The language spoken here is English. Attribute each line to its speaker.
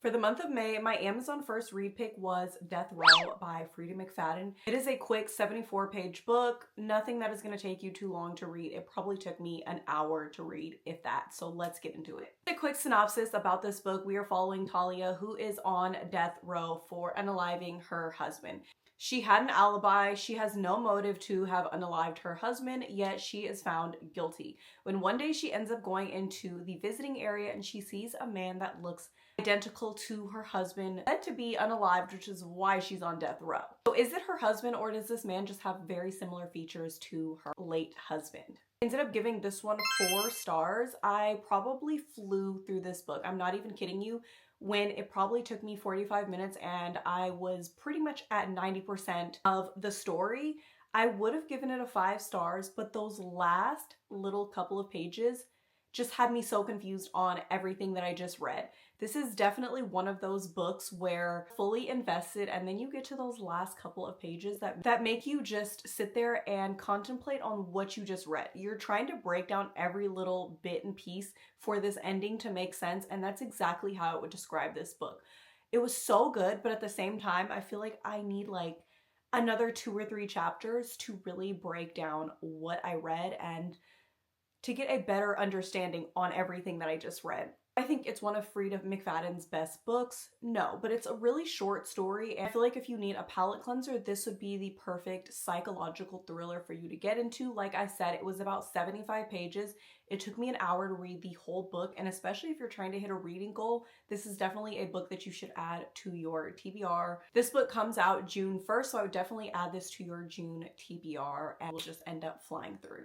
Speaker 1: For the month of May, my Amazon first read pick was Death Row by Freida McFadden. It is a quick 74-page book, nothing that is going to take you too long to read. It probably took me an hour to read, if that, so let's get into it. A quick synopsis about this book. We are following Talia, who is on death row for unaliving her husband. She had an alibi, she has no motive to have unalived her husband, yet she is found guilty. When one day she ends up going into the visiting area and she sees a man that looks identical to her husband, said to be unalived, which is why she's on death row. So is it her husband, or does this man just have very similar features to her late husband? I ended up giving this one 4 stars. I probably flew through this book. I'm not even kidding you. When it probably took me 45 minutes and I was pretty much at 90% of the story, I would have given it a 5 stars, but those last little couple of pages just had me so confused on everything that I just read. This is definitely one of those books where fully invested, and then you get to those last couple of pages that make you just sit there and contemplate on what you just read. You're trying to break down every little bit and piece for this ending to make sense, and that's exactly how I would describe this book. It was so good, but at the same time, I feel like I need like another 2 or 3 chapters to really break down what I read and to get a better understanding on everything that I just read. I think it's one of Freida McFadden's best books. No, but it's a really short story, and I feel like if you need a palate cleanser, this would be the perfect psychological thriller for you to get into. Like I said, it was about 75 pages. It took me an hour to read the whole book, and especially if you're trying to hit a reading goal, this is definitely a book that you should add to your TBR. This book comes out June 1st, so I would definitely add this to your June TBR, and we'll just end up flying through.